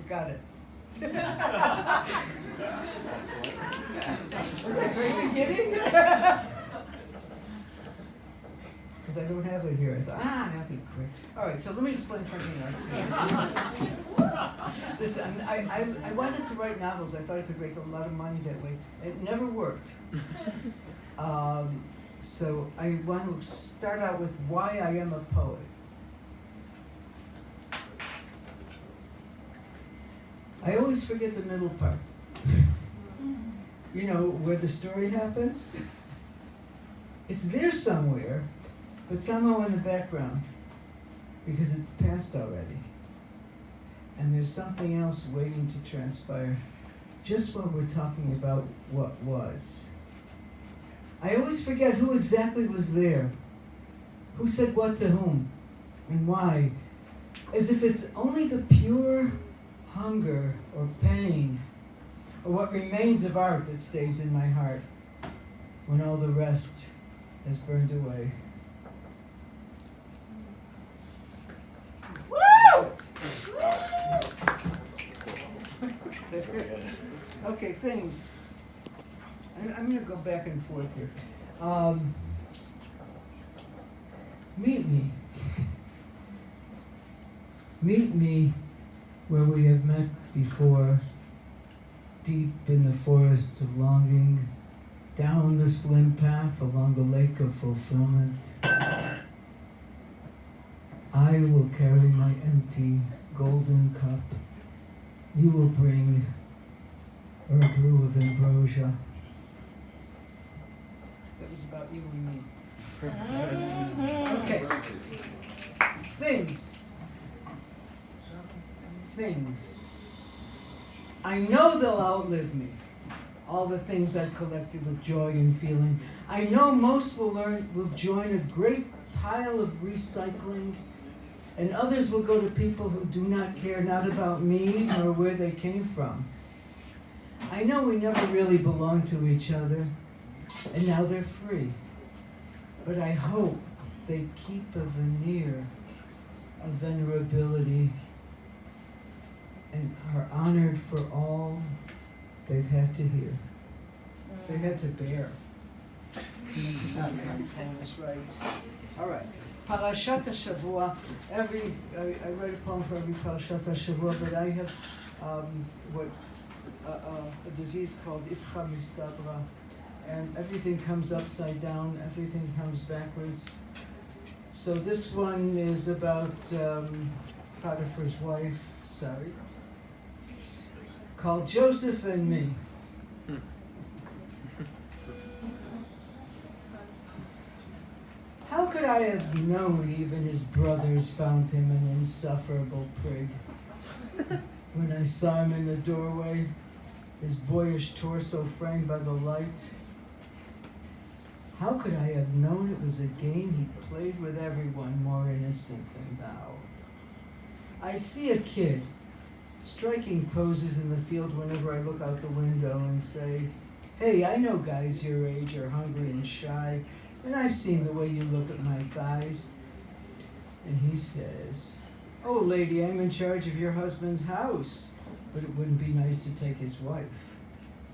Got it. Was that great beginning? Because I don't have it here. I thought, that'd be quick. All right, so let me explain something else to you. Listen, I wanted to write novels. I thought I could make a lot of money that way. It never worked. So I want to start out with why I am a poet. I always forget the middle part. You know, where the story happens. It's there somewhere, but somehow in the background, because it's past already. And there's something else waiting to transpire, just when we're talking about what was. I always forget who exactly was there, who said what to whom, and why, as if it's only the pure hunger or pain, or what remains of art that stays in my heart, when all the rest has burned away. Woo! Okay, things. I'm going to go back and forth here. Meet me. Meet me where we have met before, deep in the forests of longing, down the slim path along the lake of fulfillment. I will carry my empty golden cup. You will bring a brew of ambrosia. That was about you and me. Okay. Things. I know they'll outlive me. All the things I've collected with joy and feeling. I know most will join a great pile of recycling, and others will go to people who do not care, not about me nor where they came from. I know we never really belonged to each other, and now they're free. But I hope they keep a veneer of venerability and are honored for all they've had to hear. They've had to bear. That's right. All right. Parashat HaShavua. I write a poem for every Parashat HaShavua, but I have a disease called Ifcha Mistabra, and everything comes upside down, everything comes backwards. So this one is about Potiphar's wife, Sari, called Joseph and Me. How could I have known even his brothers found him an insufferable prig? When I saw him in the doorway, his boyish torso framed by the light. How could I have known it was a game he played with everyone more innocent than thou? I see a kid striking poses in the field whenever I look out the window and say, hey, I know guys your age are hungry and shy, and I've seen the way you look at my thighs. And he says, oh, lady, I'm in charge of your husband's house, but it wouldn't be nice to take his wife.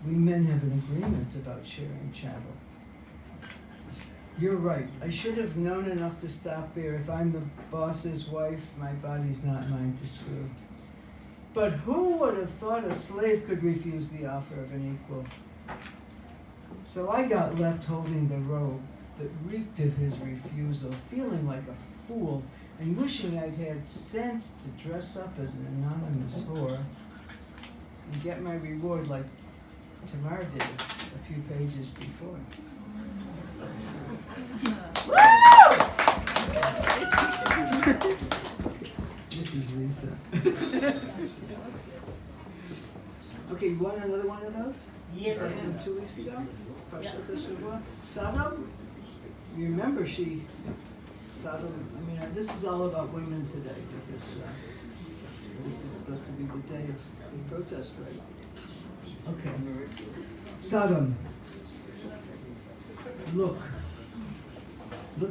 We men have an agreement about sharing chattel. You're right. I should have known enough to stop there. If I'm the boss's wife, my body's not mine to screw. But who would have thought a slave could refuse the offer of an equal? So I got left holding the robe that reeked of his refusal, feeling like a fool and wishing I'd had sense to dress up as an anonymous whore and get my reward like Tamar did a few pages before. This is Lisa. Okay, you want another one of those? Yes, I From do. 2 weeks ago? Parashat HaShavua. Sodom? You remember Sodom, this is all about women today because this is supposed to be the day of protest, right? Okay. Sodom. Look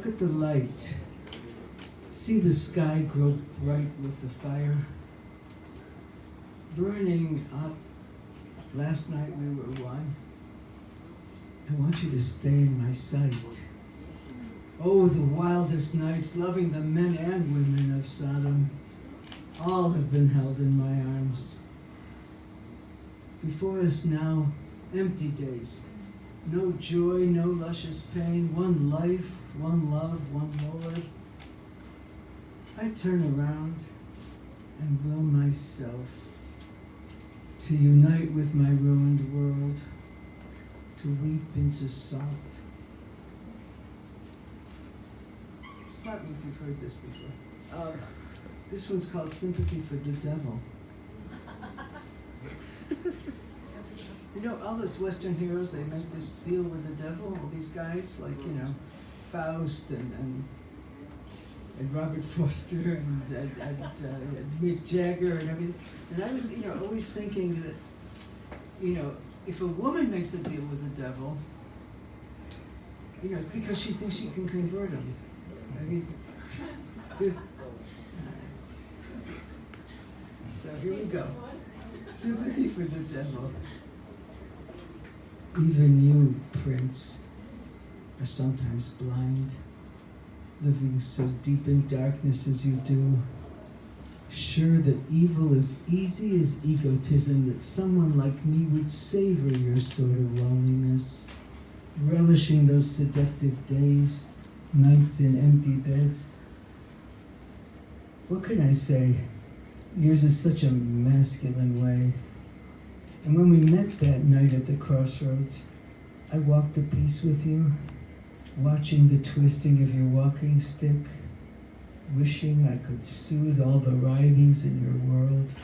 at the light. See the sky grow bright with the fire. burning up. Last night we were one. I want you to stay in my sight. Oh, the wildest nights, loving the men and women of Sodom. All have been held in my arms. Before us now, empty days. No joy, no luscious pain. One life, one love, one Lord. I turn around and will myself to unite with my ruined world, to weep into salt. Stop me if you've heard this before. This one's called Sympathy for the Devil. You know, all those Western heroes, they make this deal with the devil, all these guys, like, you know, Faust and Robert Forster and Mick Jagger and everything. And I was, you know, always thinking that, you know, if a woman makes a deal with the devil, you know, it's because she thinks she can convert him. I mean, there's... So here we go. Sympathy for the devil. Even you, Prince, are sometimes blind, living so deep in darkness as you do, sure that evil is easy as egotism, that someone like me would savor your sort of loneliness, relishing those seductive days, nights in empty beds. What can I say? Yours is such a masculine way. And when we met that night at the crossroads, I walked a piece with you, watching the twisting of your walking stick, wishing I could soothe all the writhings in your world.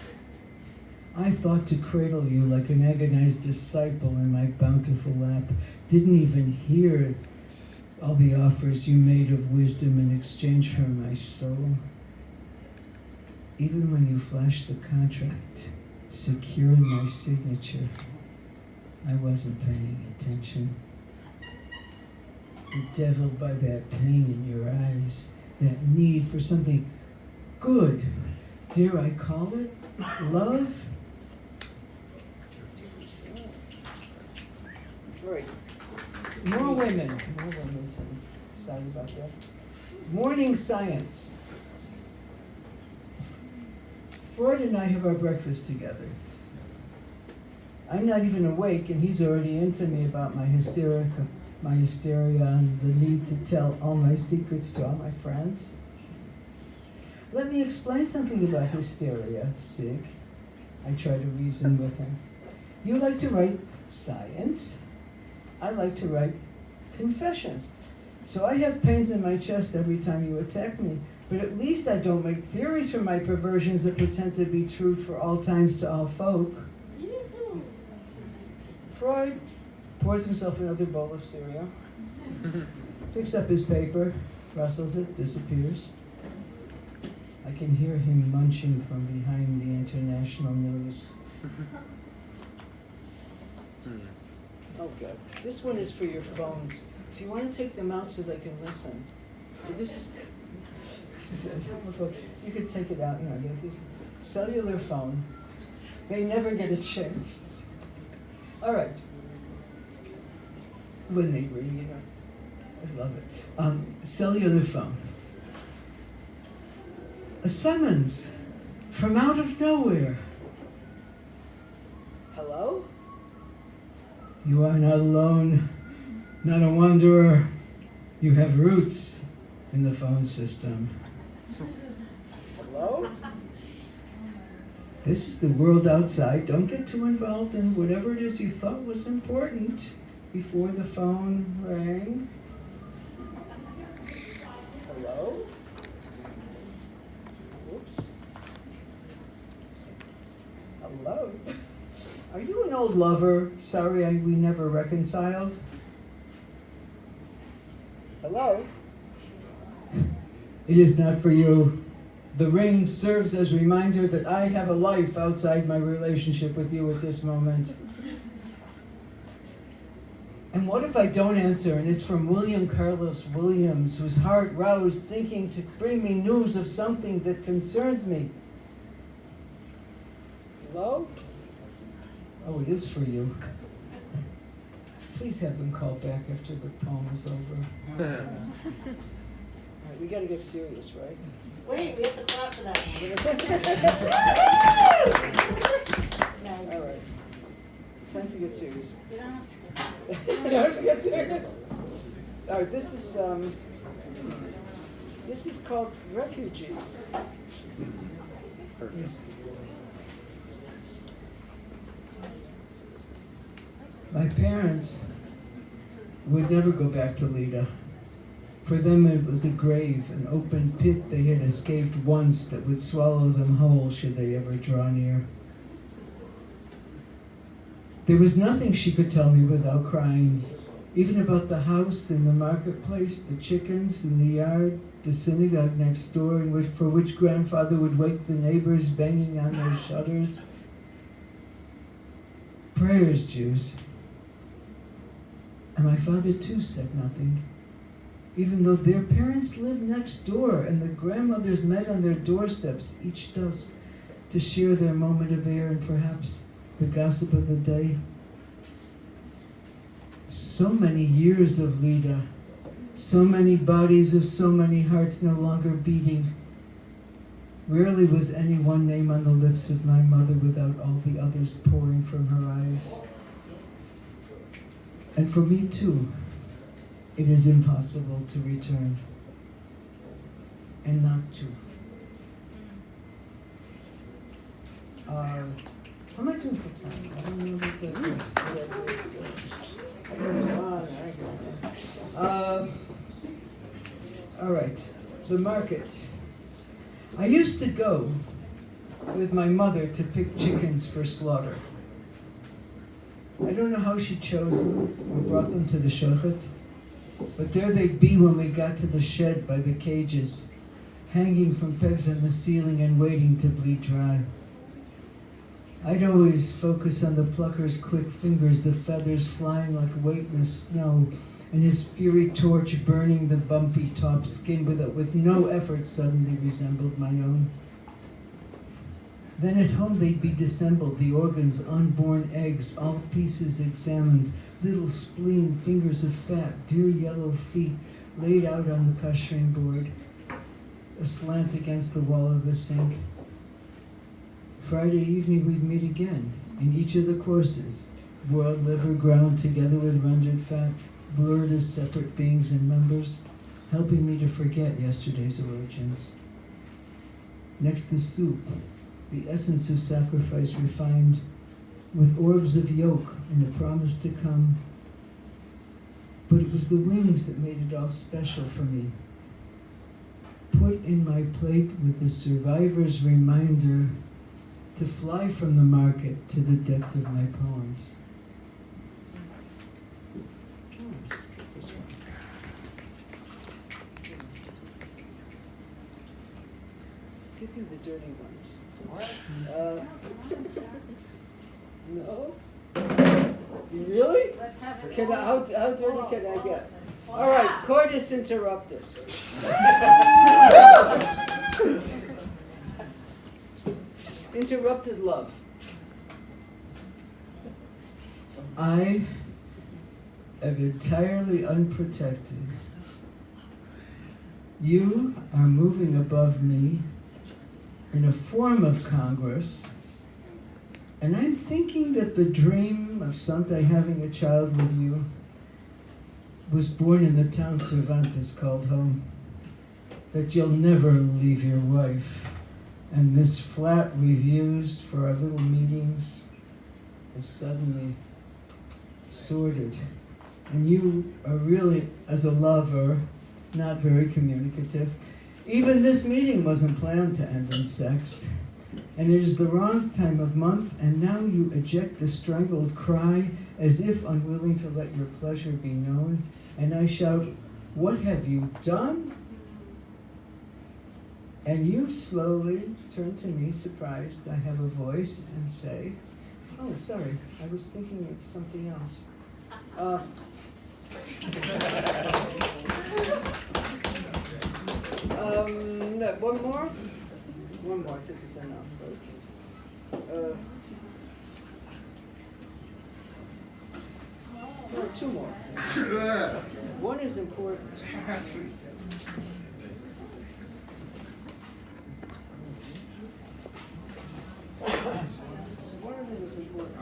I thought to cradle you like an agonized disciple in my bountiful lap, didn't even hear all the offers you made of wisdom in exchange for my soul. Even when you flashed the contract, securing my signature, I wasn't paying attention. Bedeviled by that pain in your eyes, that need for something good, dare I call it love? Right. More women. Sorry about that. Morning science. Freud and I have our breakfast together. I'm not even awake, and he's already into me about my hysteria, and the need to tell all my secrets to all my friends. Let me explain something about hysteria, Sig. I try to reason with him. You like to write science. I like to write confessions. So I have pains in my chest every time you attack me, but at least I don't make theories from my perversions that pretend to be true for all times to all folk. Freud pours himself another bowl of cereal, picks up his paper, rustles it, disappears. I can hear him munching from behind the international news. Oh, good. This one is for your phones. If you want to take them out so they can listen. This is you could take it out, you know, get this cellular phone. They never get a chance. All right. When they ring, you know. I love it. Cellular phone. A summons from out of nowhere. Hello? You are not alone, not a wanderer. You have roots in the phone system. Hello? This is the world outside. Don't get too involved in whatever it is you thought was important before the phone rang. Hello? Whoops. Hello? Are you an old lover? Sorry we never reconciled. Hello? It is not for you. The ring serves as reminder that I have a life outside my relationship with you at this moment. And what if I don't answer and it's from William Carlos Williams, whose heart roused thinking to bring me news of something that concerns me? Hello? Oh, it is for you. Please have them call back after the poem is over. All right, we got to get serious, right? Wait, we have to clap for that one. All right. Time to get serious. You don't have You don't have to get serious. All right, this is called Refugees. Yes. My parents would never go back to Lida. For them it was a grave, an open pit they had escaped once that would swallow them whole should they ever draw near. There was nothing she could tell me without crying, even about the house in the marketplace, the chickens in the yard, the synagogue next door, for which grandfather would wake the neighbors banging on their shutters. Prayers, Jews. And my father too said nothing, even though their parents lived next door and the grandmothers met on their doorsteps each dusk to share their moment of air and perhaps the gossip of the day. So many years of Lida, so many bodies of so many hearts no longer beating. Rarely was any one name on the lips of my mother without all the others pouring from her eyes. And for me too, it is impossible to return, and not to. How am I doing for time? I don't know what that is. All right, the market. I used to go with my mother to pick chickens for slaughter. I don't know how she chose them or brought them to the shochet, but there they'd be when we got to the shed by the cages, hanging from pegs on the ceiling and waiting to bleed dry. I'd always focus on the plucker's quick fingers, the feathers flying like weightless snow, and his fury torch burning the bumpy top skin with no effort suddenly resembled my own. Then at home they'd be dissembled, the organs, unborn eggs, all pieces examined, little spleen, fingers of fat, dear yellow feet laid out on the kashrim board, aslant against the wall of the sink. Friday evening we'd meet again, in each of the courses, boiled liver ground together with rendered fat, blurred as separate beings and members, helping me to forget yesterday's origins. Next the soup, the essence of sacrifice refined, with orbs of yolk and the promise to come. But it was the wings that made it all special for me. Put in my plate with the survivor's reminder to fly from the market to the depth of my poems. Let's get this one. Skipping the dirty ones. No? Really? Let's have it. How dirty can I get? All right, coitus interruptus. Interrupted love. I am entirely unprotected. You are moving above me in a form of Congress, and I'm thinking that the dream of someday having a child with you was born in the town Cervantes called home, that you'll never leave your wife, and this flat we've used for our little meetings is suddenly sordid, and you are really, as a lover, not very communicative. Even this meeting wasn't planned to end in sex. And it is the wrong time of month, and now you eject a strangled cry as if unwilling to let your pleasure be known. And I shout, "What have you done?" And you slowly turn to me, surprised I have a voice, and say, "Oh, sorry, I was thinking of something else." One more? One more, I think it's enough, right? No, two more. One is important. One of them is important.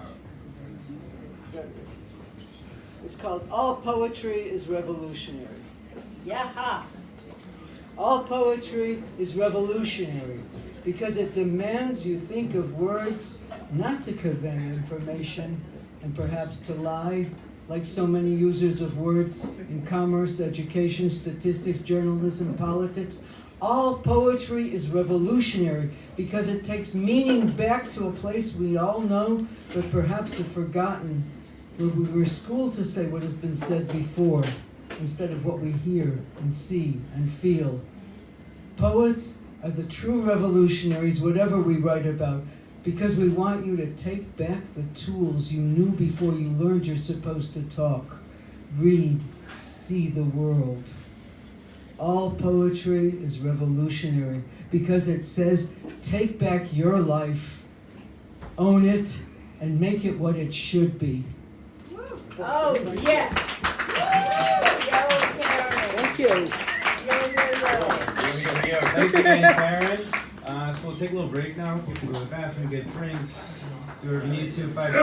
It's called All Poetry is Revolutionary. Yaha. All poetry is revolutionary because it demands you think of words not to convey information and perhaps to lie, like so many users of words in commerce, education, statistics, journalism, politics. All poetry is revolutionary because it takes meaning back to a place we all know, but perhaps have forgotten, where we were schooled to say what has been said before, instead of what we hear and see and feel. Poets are the true revolutionaries, whatever we write about, because we want you to take back the tools you knew before you learned you're supposed to talk, read, see the world. All poetry is revolutionary because it says, take back your life, own it, and make it what it should be. Oh, yes. Thank you. Thanks again, Karen. So we'll take a little break now. You can go to the bathroom, get drinks, do whatever you need to. 5